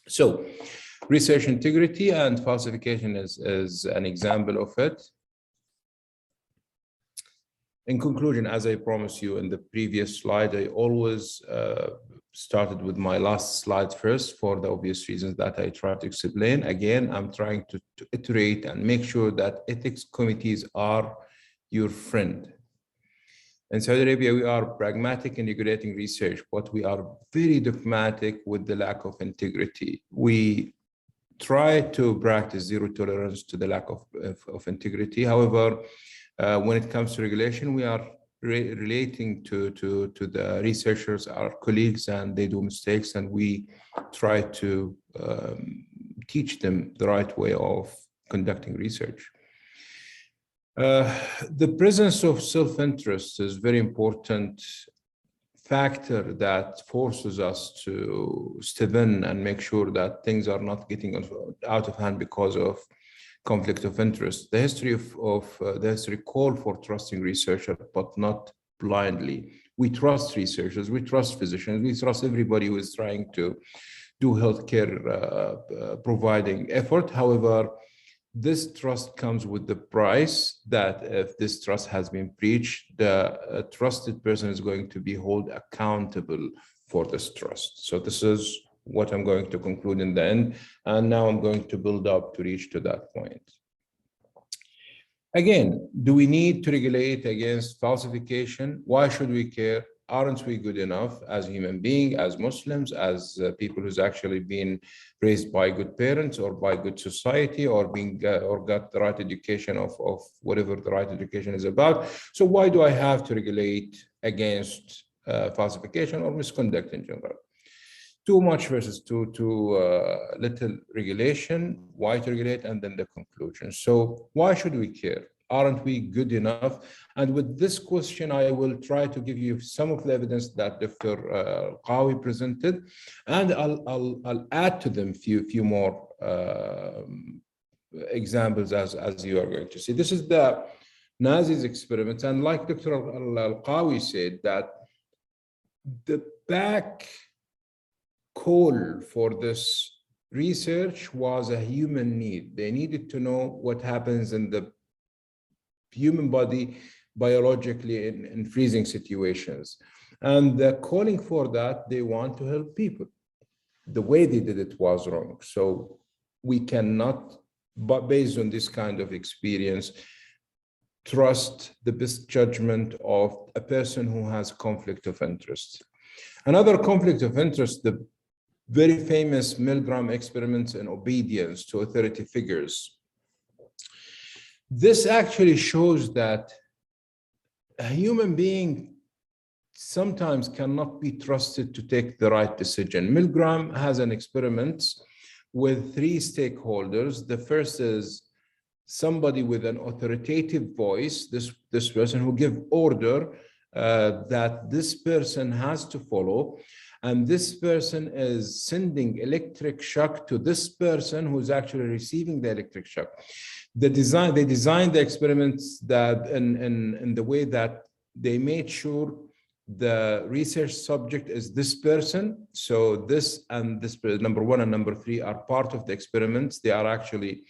So research integrity and falsification is an example of it. In conclusion, as I promised you in the previous slide, I always started with my last slide first for the obvious reasons that I tried to explain. Again, I'm trying to iterate and make sure that ethics committees are your friend. In Saudi Arabia, we are pragmatic in regulating research, but we are very dogmatic with the lack of integrity. We try to practice zero tolerance to the lack of integrity. However, when it comes to regulation, we are relating to the researchers, our colleagues, and they do mistakes, and we try to teach them the right way of conducting research. The presence of self-interest is a very important factor that forces us to step in and make sure that things are not getting out of hand because of conflict of interest. The history the history called for trusting researchers, but not blindly. We trust researchers, we trust physicians, we trust everybody who is trying to do healthcare providing effort. However, this trust comes with the price that if this trust has been breached, the trusted person is going to be held accountable for this trust. So this is what I'm going to conclude in the end. And now I'm going to build up to reach to that point. Again, do we need to regulate against falsification? Why should we care? Aren't we good enough as human beings, as Muslims, as people who's actually been raised by good parents or by good society or or got the right education of whatever the right education is about? So why do I have to regulate against falsification or misconduct in general? Too much versus too little regulation, why to regulate, and then the conclusion. So why should we care? Aren't we good enough? And with this question, I will try to give you some of the evidence that Dr. Qawi presented, and I'll add to them few more examples as you are going to see. This is the Nazi's experiment, and like Dr. Qawi said, that the back call for this research was a human need. They needed to know what happens in the human body biologically in freezing situations. And the calling for that, they want to help people. The way they did it was wrong. So we cannot, but based on this kind of experience, trust the best judgment of a person who has conflict of interest. Another conflict of interest, the very famous Milgram experiments in obedience to authority figures. This actually shows that a human being sometimes cannot be trusted to take the right decision. Milgram has an experiment with 3 stakeholders. The first is somebody with an authoritative voice, this person who gives order that this person has to follow. And this person is sending electric shock to this person who's actually receiving the electric shock. They designed the experiments that in the way that they made sure the research subject is this person. So this and this, number 1 and number 3, are part of the experiments. They are actually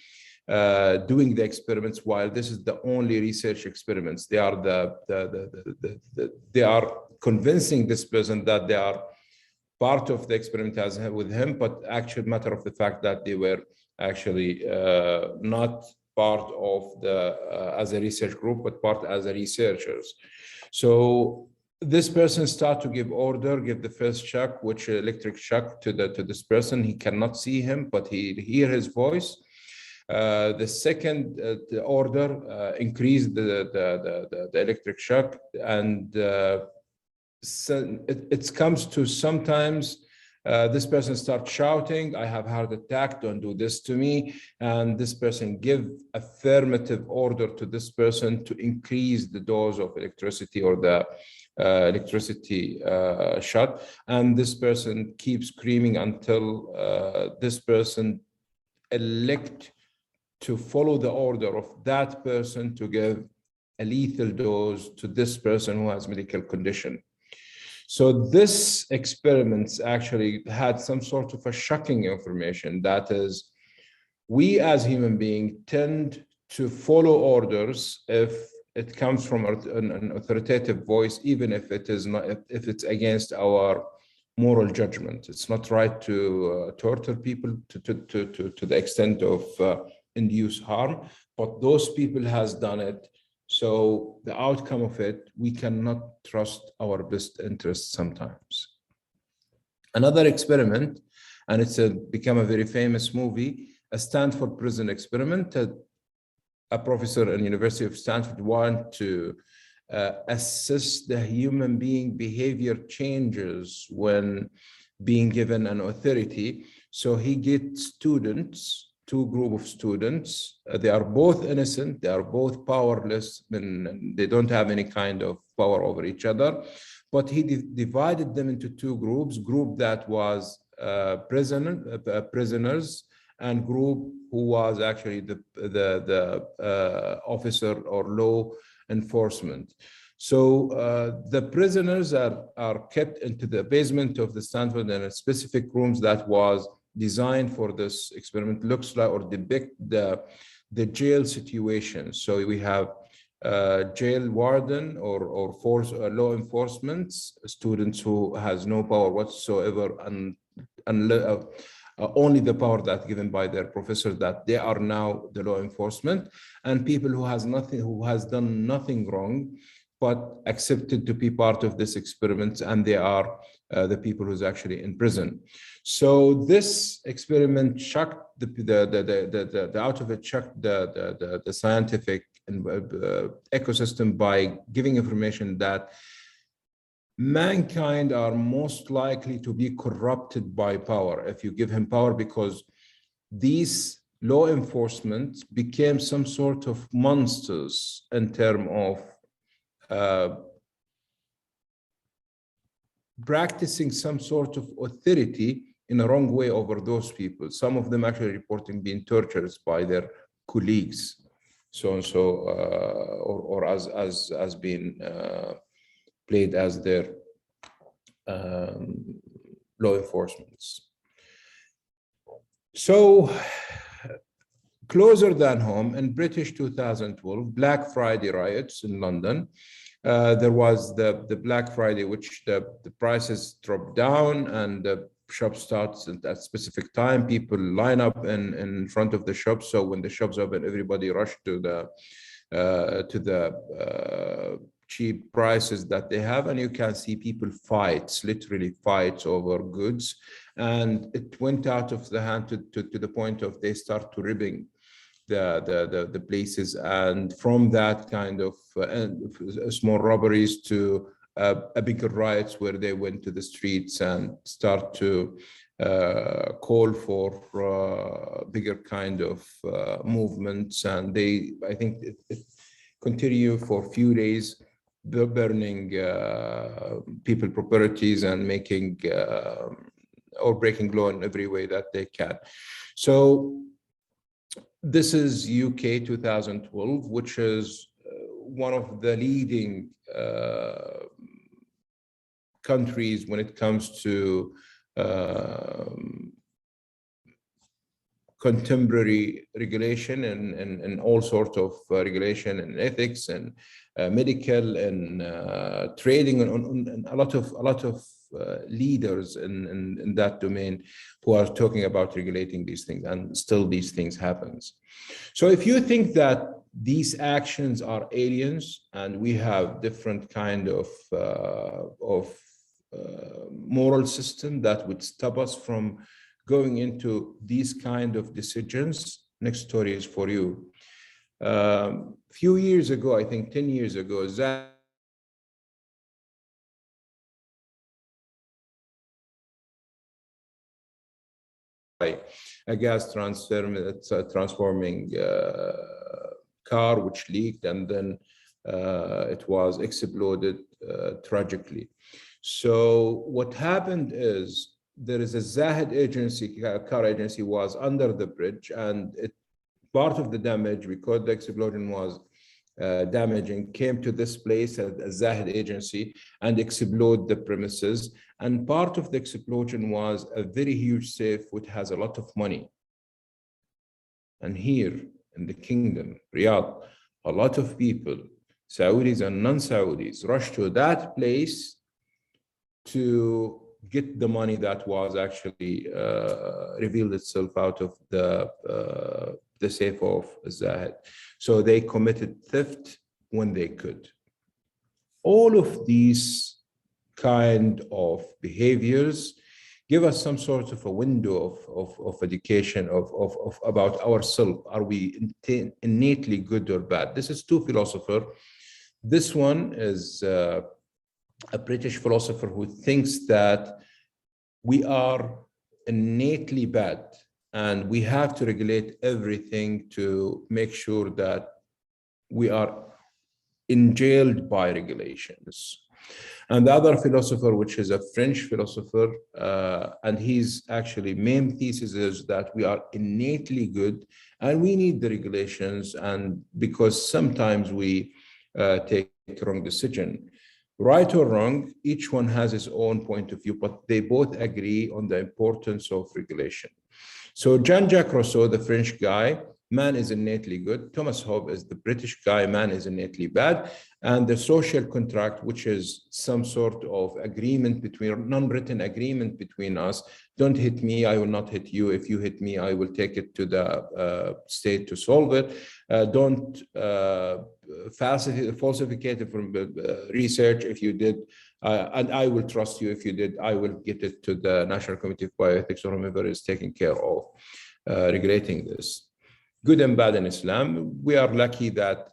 doing the experiments while this is the only research experiments. They are they are convincing this person that they are part of the experiment as with him, but actually matter of the fact that they were actually not part of the as a research group, but part as a researchers. So this person start to give order, give the first shock, which electric shock to this person. He cannot see him, but he hear his voice. The second order increased the electric shock, and so it comes to sometimes this person starts shouting, "I have heart attack, don't do this to me." And this person give affirmative order to this person to increase the dose of electricity or the electricity shot. And this person keeps screaming until this person elect to follow the order of that person to give a lethal dose to this person who has medical condition. So this experiments actually had some sort of a shocking information. That is, we as human beings tend to follow orders if it comes from an authoritative voice, even if it is not, if it's against our moral judgment. It's not right to torture people to the extent of induce harm, but those people has done it. So the outcome of it, we cannot trust our best interests sometimes. Another experiment, and it's become a very famous movie, a Stanford prison experiment. A professor at the University of Stanford wanted to assess the human being behavior changes when being given an authority. So he gets students, two group of students. They are both innocent. They are both powerless, and they don't have any kind of power over each other. But he divided them into two groups: group that was prisoners, and group who was actually the officer or law enforcement. So the prisoners are kept into the basement of the Stanford in a specific rooms that was designed for this experiment. Looks like or depict the jail situation. So we have jail warden or force law enforcement, students who has no power whatsoever, and only the power that given by their professor, that they are now the law enforcement, and people who has done nothing wrong, but accepted to be part of this experiment, and they are the people who's actually in prison. So this experiment shocked the out of it shocked the scientific ecosystem by giving information that mankind are most likely to be corrupted by power if you give him power, because these law enforcement became some sort of monsters in terms of practicing some sort of authority in a wrong way over those people. Some of them actually reporting being tortured by their colleagues, or as being played as their law enforcement. So closer than home, in British 2012, Black Friday riots in London. There was the Black Friday, which the prices dropped down and the shop starts at that specific time. People line up in front of the shop. So when the shops open, everybody rushed to the cheap prices that they have, and you can see people literally fights over goods, and it went out of the hand to the point of they start to ripping the places, and from that kind of small robberies to a bigger riots where they went to the streets and start to call for bigger kind of movements, and I think it continue for a few days, burning people properties and making or breaking law in every way that they can. So this is UK 2012, which is one of the leading countries when it comes to contemporary regulation and all sorts of regulation and ethics and medical and trading, and a lot of leaders in that domain who are talking about regulating these things, and still these things happens. So if you think that these actions are aliens and we have different kind of moral system that would stop us from going into these kind of decisions, next story is for you. Few years ago, I think 10 years ago, a gas transforming car which leaked, and then it was exploded tragically. So what happened is, there is a Zahid agency, car agency was under the bridge, and part of the damage, because the explosion was damaging, came to this place at a Zahid agency and exploded the premises. And part of the explosion was a very huge safe which has a lot of money. And here in the kingdom, Riyadh, a lot of people, Saudis and non-Saudis, rushed to that place to get the money that was actually revealed itself out of the safe of Zahid. So they committed theft when they could. All of these kind of behaviors give us some sort of a window of education of about ourselves. Are we innately good or bad? This is two philosophers. This one is a British philosopher who thinks that we are innately bad and we have to regulate everything to make sure that we are enjailed by regulations. And the other philosopher, which is a French philosopher, and his actually main thesis is that we are innately good and we need the regulations, and because sometimes we take wrong decision. Right or wrong, each one has his own point of view, but they both agree on the importance of regulation. So Jean-Jacques Rousseau, the French guy, man is innately good. Thomas Hobbes is the British guy, man is innately bad. And the social contract, which is some sort of agreement between, non-written agreement between us. Don't hit me, I will not hit you. If you hit me, I will take it to the state to solve it. Don't falsificate from research. If you did, and I will trust you. If you did, I will get it to the National Committee of Bioethics or whomever is taking care of regulating this. Good and bad in Islam. We are lucky that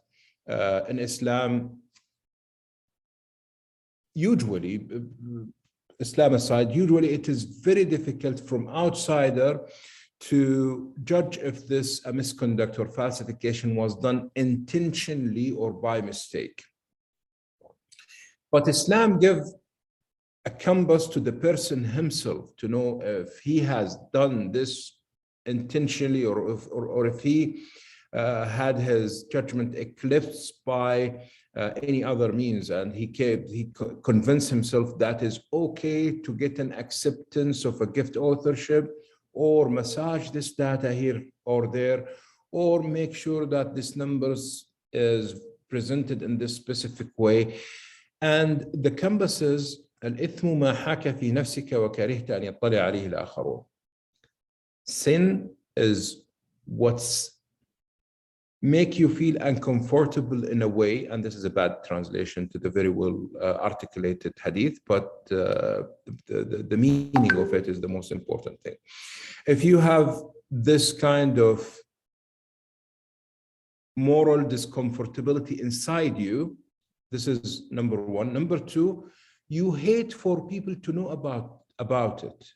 in Islam, usually, Islam aside, usually it is very difficult from outsider to judge if this misconduct or falsification was done intentionally or by mistake. But Islam gives a compass to the person himself to know if he has done this intentionally or if he had his judgment eclipsed by any other means, and he convinced himself that is okay to get an acceptance of a gift authorship or massage this data here or there, or make sure that this numbers is presented in this specific way. And the compass is الإثم ما حاك في نفسك وكرهت أن يطلع عليه الآخرون. Sin is what's make you feel uncomfortable in a way, and this is a bad translation to the very well articulated hadith, but the meaning of it is the most important thing. If you have this kind of moral discomfortability inside you, this is number one. Number two, you hate for people to know about it.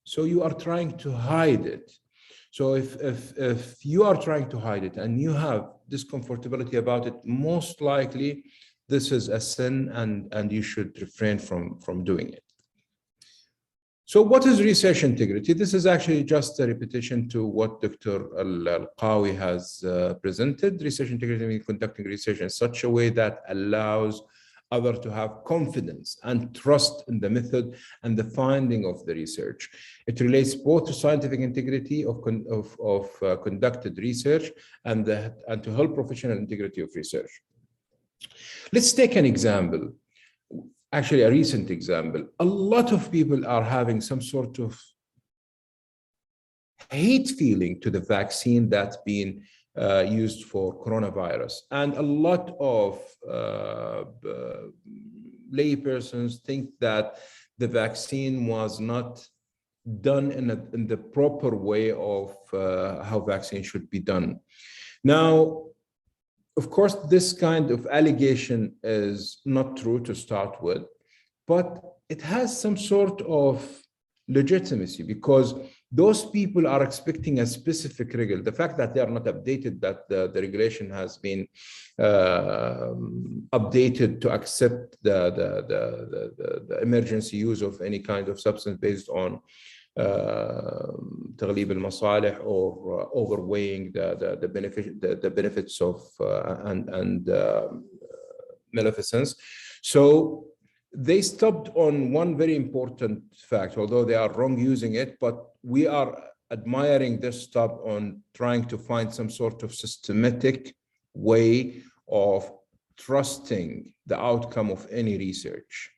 So you are trying to hide it. So if you are trying to hide it and you have discomfortability about it, most likely this is a sin and you should refrain from doing it. So what is research integrity? This is actually just a repetition to what Dr. Al-Qawi has presented. Research integrity means conducting research in such a way that allows others to have confidence and trust in the method and the finding of the research. It relates both to scientific integrity of conducted research and to help professional integrity of research. Let's take an example, actually a recent example. A lot of people are having some sort of hate feeling to the vaccine that's been used for coronavirus. And a lot of lay persons think that the vaccine was not done in the proper way of how vaccine should be done. Now, of course, this kind of allegation is not true to start with, but it has some sort of legitimacy because those people are expecting a specific regulation. The fact that they are not updated, that the regulation has been updated to accept the emergency use of any kind of substance based on تغليب المصالح, or overweighing the benefits of and maleficence. So they stopped on one very important fact, although they are wrong using it, but we are admiring this stop on trying to find some sort of systematic way of trusting the outcome of any research.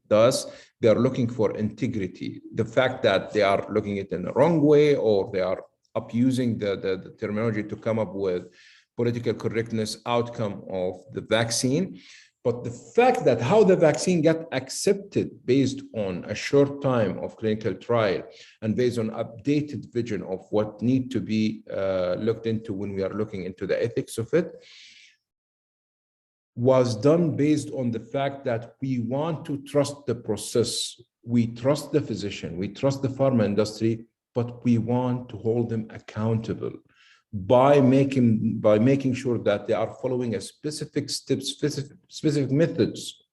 Thus, they are looking for integrity. The fact that they are looking at it in the wrong way, or they are abusing the terminology to come up with political correctness outcome of the vaccine. But the fact that how the vaccine got accepted based on a short time of clinical trial and based on updated vision of what need to be looked into when we are looking into the ethics of it, was done based on the fact that we want to trust the process. We trust the physician, we trust the pharma industry, but we want to hold them accountable by making sure that they are following a specific steps, specific methods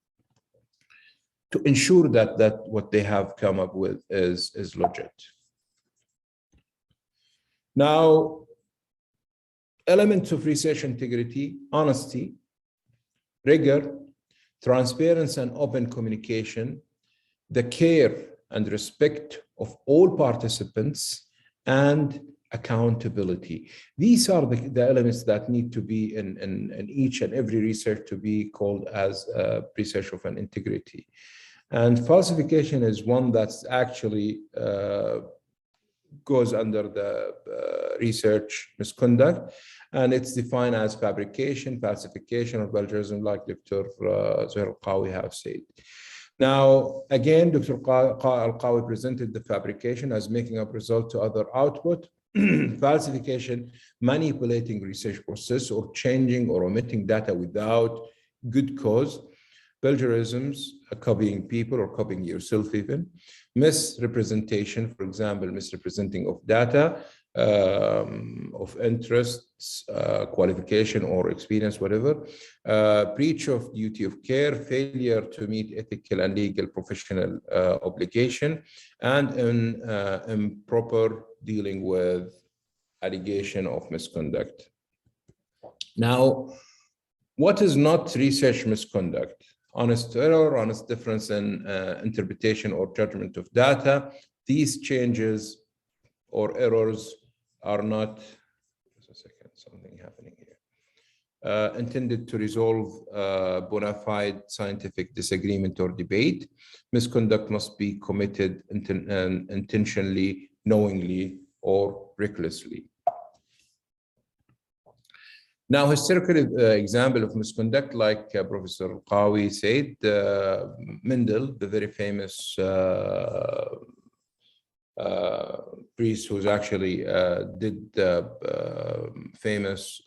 to ensure that what they have come up with is legit. Now, elements of research integrity: honesty, rigor, transparency and open communication, the care and respect of all participants, and accountability. These are the elements that need to be in each and every research to be called as research of an integrity. And falsification is one that's actually goes under the research misconduct, and it's defined as fabrication, falsification, or plagiarism, like Dr. Zuhair Al-Qawi have said. Now, again, Dr. Al-Qawi presented the fabrication as making up result to other output, falsification, manipulating research process, or changing or omitting data without good cause, plagiarisms, copying people or copying yourself even, misrepresentation, for example, misrepresenting of data, of interests, qualification or experience, whatever, breach of duty of care, failure to meet ethical and legal professional obligation, and improper dealing with allegation of misconduct. Now, what is not research misconduct? Honest error, honest difference in interpretation or judgment of data. These changes or errors are not, just a second, something happening here, intended to resolve bona fide scientific disagreement or debate. Misconduct must be committed intentionally, knowingly, or recklessly. Now, historical example of misconduct, like Professor Al-Qawi said, Mendel, the very famous priest who's actually did the famous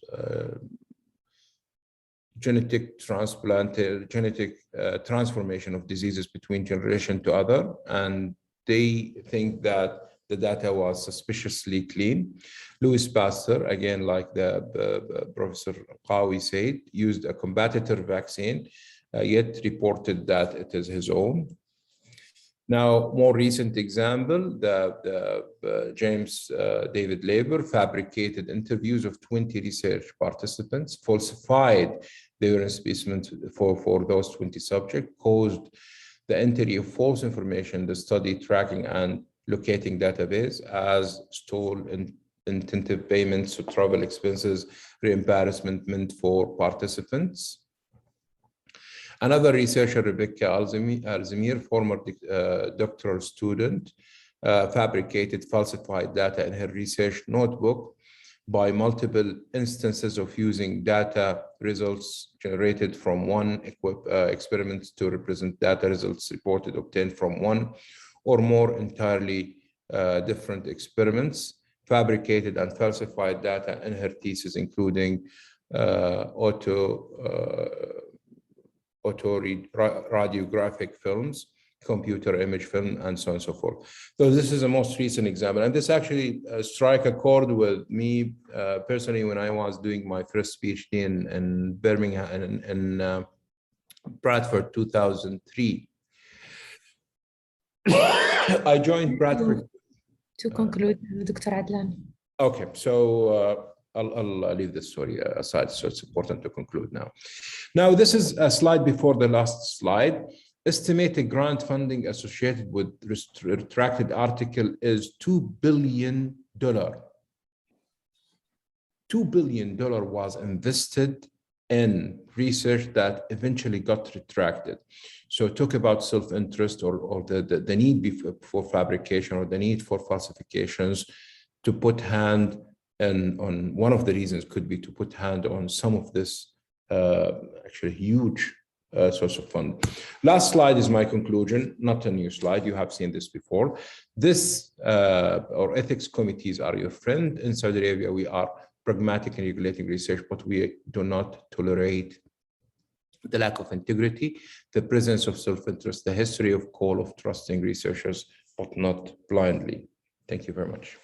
genetic transformation of diseases between generation to other, and they think that the data was suspiciously clean. Louis Pasteur, again, like the Professor Qawi said, used a competitor vaccine, yet reported that it is his own. Now, more recent example, the James David Labour fabricated interviews of 20 research participants, falsified the urine specimens for those 20 subjects, caused the entry of false information, the study tracking and locating database, as stole intensive payments to travel expenses, reimbursement for participants. Another researcher, Rebecca Alzamir, former doctoral student, fabricated falsified data in her research notebook by multiple instances of using data results generated from one experiment to represent data results reported obtained from one or more entirely different experiments, fabricated and falsified data in her thesis, including radiographic films, computer image film, and so on and so forth. So this is the most recent example. And this actually strike a chord with me personally when I was doing my first PhD in Birmingham, in Bradford, 2003. I joined Bradford To conclude, Dr. Adlan. Okay, so I'll leave this story aside, so it's important to conclude now. Now, this is a slide before the last slide. Estimated grant funding associated with retracted article is $2 billion. $2 billion was invested in research that eventually got retracted. So talk about self-interest or the need for fabrication or the need for falsifications to put hand on one of the reasons could be to put hand on some of this actually huge source of fund. Last slide is my conclusion, not a new slide. You have seen this before. This or ethics committees are your friend. In Saudi Arabia, we are pragmatic in regulating research, but we do not tolerate the lack of integrity, the presence of self-interest, the history of call of trusting researchers, but not blindly. Thank you very much.